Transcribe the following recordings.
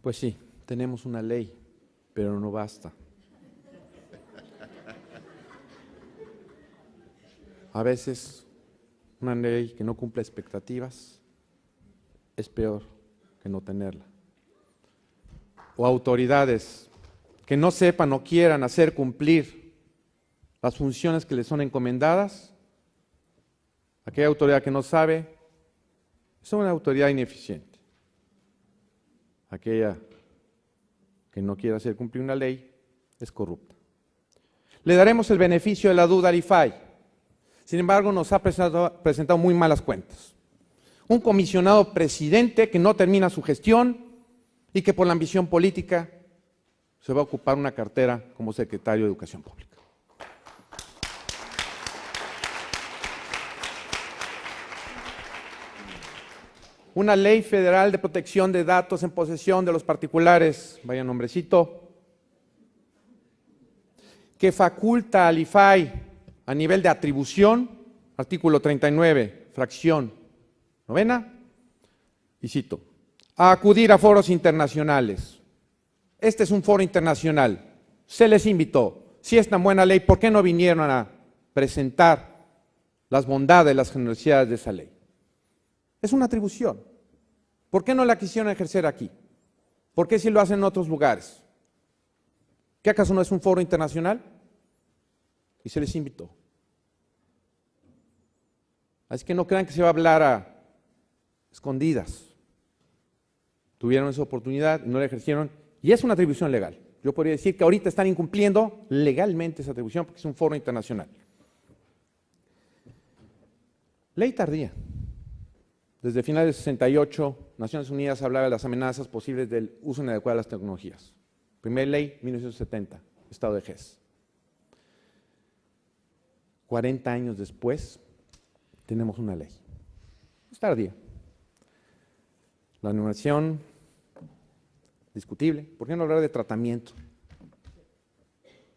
Pues sí, tenemos una ley, pero no basta. A veces una ley que no cumple expectativas es peor que no tenerla. O autoridades que no sepan o quieran hacer cumplir las funciones que les son encomendadas. Aquella autoridad que no sabe es una autoridad ineficiente. Aquella que no quiere hacer cumplir una ley es corrupta. Le daremos el beneficio de la duda al IFAI. Sin embargo, nos ha presentado muy malas cuentas. Un comisionado presidente que no termina su gestión y que por la ambición política se va a ocupar una cartera como secretario de Educación Pública. Una ley federal de protección de datos en posesión de los particulares, vaya nombrecito, que faculta al IFAI a nivel de atribución, artículo 39, fracción 9, y cito, a acudir a foros internacionales. Este es un foro internacional, se les invitó. Si es tan buena ley, ¿por qué no vinieron a presentar las bondades, las generosidades de esa ley? Es una atribución. ¿Por qué no la quisieron ejercer aquí? ¿Por qué si lo hacen en otros lugares? ¿Qué acaso no es un foro internacional? Y se les invitó. Así que no crean que se va a hablar a escondidas. Tuvieron esa oportunidad y no la ejercieron, y es una atribución legal. Yo podría decir que ahorita están incumpliendo legalmente esa atribución porque es un foro internacional. Ley tardía. Desde finales del 68, Naciones Unidas hablaba de las amenazas posibles del uso inadecuado de las tecnologías. Primera ley, 1970, Estado de Hesse. 40 años después, tenemos una ley. Es tardía. La innovación, discutible. ¿Por qué no hablar de tratamiento?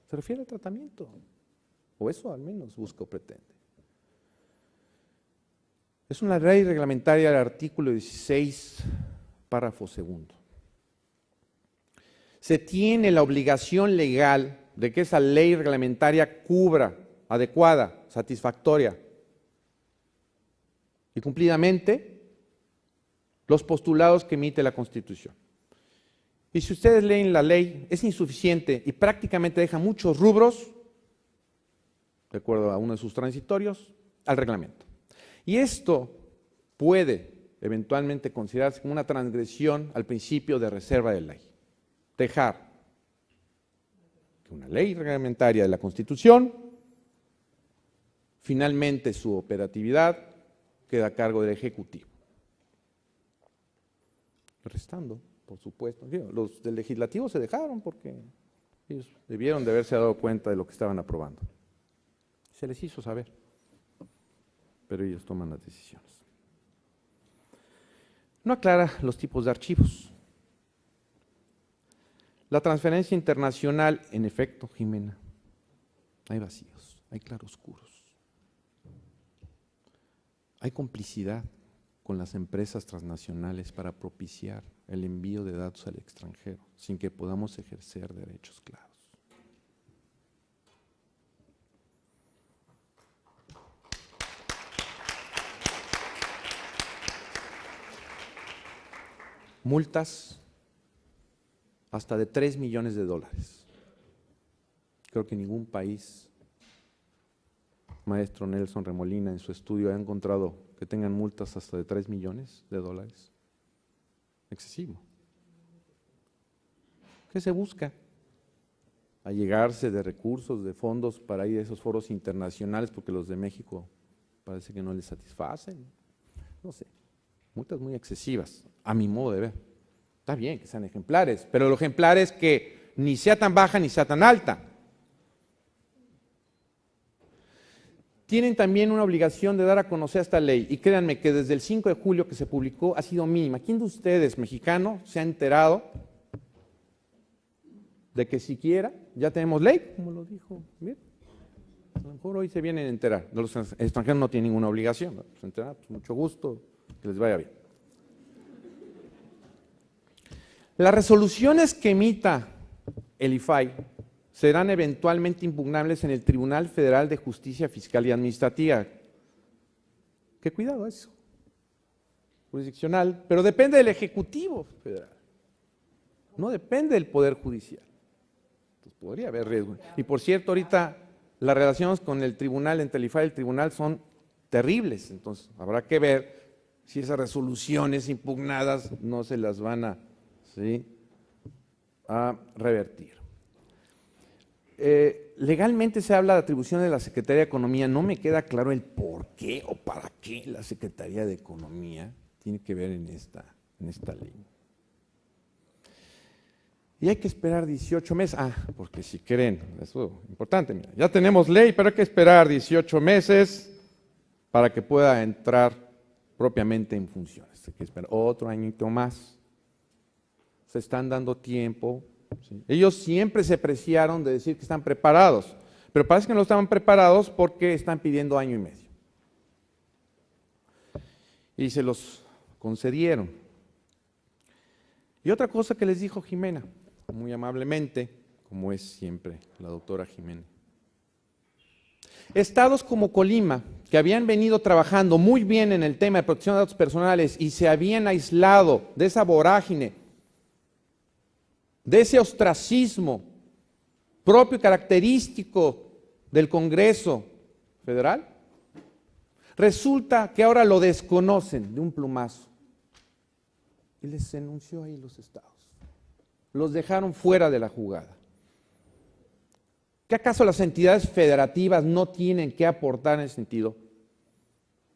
Se refiere al tratamiento. O eso al menos busca o pretende. Es una ley reglamentaria del artículo 16, párrafo segundo. Se tiene la obligación legal de que esa ley reglamentaria cubra adecuada, satisfactoria y cumplidamente los postulados que emite la Constitución. Y si ustedes leen la ley, es insuficiente y prácticamente deja muchos rubros, de acuerdo a uno de sus transitorios, al reglamento. Y esto puede eventualmente considerarse como una transgresión al principio de reserva de ley. Dejar que una ley reglamentaria de la Constitución, finalmente su operatividad queda a cargo del Ejecutivo. Restando, por supuesto. Los del Legislativo se dejaron porque ellos debieron de haberse dado cuenta de lo que estaban aprobando. Se les hizo saber, pero ellos toman las decisiones. No aclara los tipos de archivos. La transferencia internacional, en efecto, Jimena, hay vacíos, hay claroscuros. Hay complicidad con las empresas transnacionales para propiciar el envío de datos al extranjero sin que podamos ejercer derechos claros. Multas hasta de $3 millones. Creo que ningún país, maestro Nelson Remolina, en su estudio ha encontrado que tengan multas hasta de $3 millones. Excesivo. ¿Qué se busca? Allegarse de recursos, de fondos para ir a esos foros internacionales porque los de México parece que no les satisfacen. No sé, multas muy excesivas, a mi modo de ver. Está bien que sean ejemplares, pero lo ejemplar es que ni sea tan baja ni sea tan alta. Tienen también una obligación de dar a conocer esta ley, y créanme que desde el 5 de julio que se publicó ha sido mínima. ¿Quién de ustedes, mexicano, se ha enterado de que siquiera ya tenemos ley? Como lo dijo, ¿bien? A lo mejor hoy se vienen a enterar. Los extranjeros no tienen ninguna obligación, ¿no? Se enteran, pues mucho gusto, que les vaya bien. Las resoluciones que emita el IFAI serán eventualmente impugnables en el Tribunal Federal de Justicia Fiscal y Administrativa. Qué cuidado eso. Jurisdiccional, pero depende del Ejecutivo Federal. No depende del Poder Judicial. Entonces, podría haber riesgo. Y por cierto, ahorita las relaciones con el tribunal, entre el IFAI y el tribunal, son terribles. Entonces, habrá que ver si esas resoluciones impugnadas no se las van a, ¿sí?, a revertir. Legalmente se habla de atribución de la Secretaría de Economía. No me queda claro el por qué o para qué la Secretaría de Economía tiene que ver en esta ley. Y hay que esperar 18 meses. Porque si creen, eso es importante, mira, ya tenemos ley, pero hay que esperar 18 meses para que pueda entrar propiamente en funciones. Hay que esperar otro añito más. Se están dando tiempo. ¿Sí? Ellos siempre se preciaron de decir que están preparados, pero parece que no estaban preparados porque están pidiendo año y medio. Y se los concedieron. Y otra cosa que les dijo Jimena, muy amablemente, como es siempre la doctora Jimena. Estados como Colima, que habían venido trabajando muy bien en el tema de protección de datos personales y se habían aislado de esa vorágine, de ese ostracismo propio y característico del Congreso Federal, resulta que ahora lo desconocen de un plumazo. Y les enunció ahí los estados. Los dejaron fuera de la jugada. ¿Qué acaso las entidades federativas no tienen que aportar en ese sentido?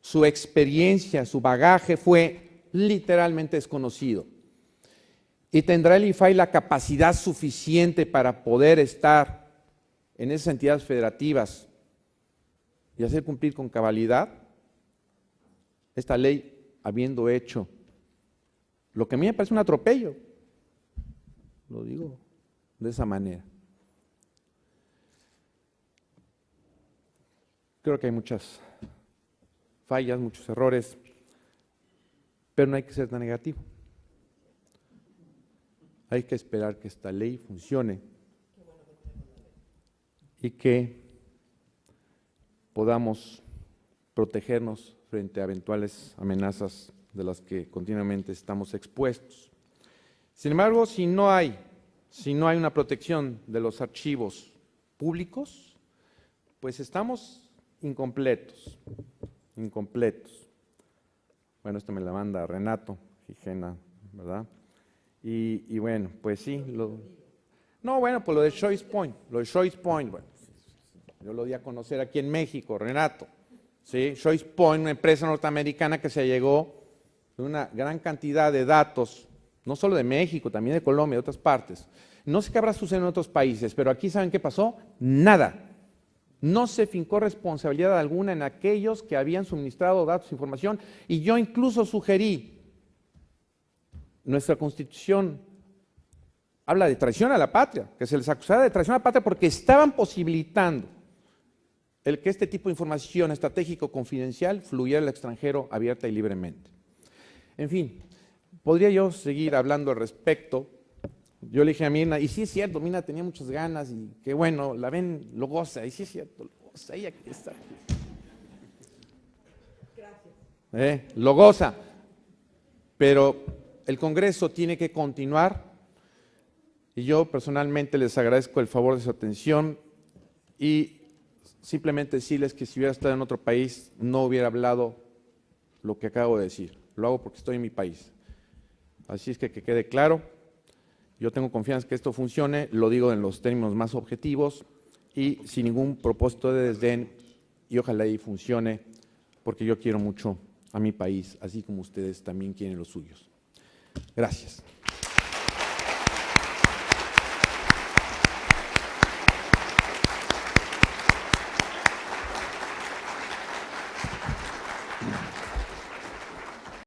Su experiencia, su bagaje fue literalmente desconocido. ¿Y tendrá el IFAI la capacidad suficiente para poder estar en esas entidades federativas y hacer cumplir con cabalidad esta ley, habiendo hecho lo que a mí me parece un atropello? Lo digo de esa manera. Creo que hay muchas fallas, muchos errores, pero no hay que ser tan negativo. Hay que esperar que esta ley funcione y que podamos protegernos frente a eventuales amenazas de las que continuamente estamos expuestos. Sin embargo, si no hay una protección de los archivos públicos, pues estamos incompletos. Bueno, esto me la manda Renato Gijena, ¿verdad? Y bueno, pues sí. Pues lo de Choice Point, bueno, yo lo di a conocer aquí en México, Renato. ¿Sí? Choice Point, una empresa norteamericana que se llegó de una gran cantidad de datos, no solo de México, también de Colombia, de otras partes. No sé qué habrá sucedido en otros países, pero aquí ¿saben qué pasó? Nada. No se fincó responsabilidad alguna en aquellos que habían suministrado datos e información, y yo incluso sugerí, nuestra Constitución habla de traición a la patria, que se les acusara de traición a la patria porque estaban posibilitando el que este tipo de información estratégico confidencial fluyera al extranjero abierta y libremente. En fin, podría yo seguir hablando al respecto. Yo le dije a Mirna, y sí es cierto, Mirna tenía muchas ganas y qué bueno, la ven, lo goza, y sí es cierto, lo goza, ella aquí está. Gracias. Lo goza, pero el Congreso tiene que continuar y yo personalmente les agradezco el favor de su atención y simplemente decirles que si hubiera estado en otro país no hubiera hablado lo que acabo de decir. Lo hago porque estoy en mi país. Así es que quede claro, yo tengo confianza que esto funcione, lo digo en los términos más objetivos y sin ningún propósito de desdén, y ojalá ahí funcione porque yo quiero mucho a mi país, así como ustedes también quieren los suyos. Gracias.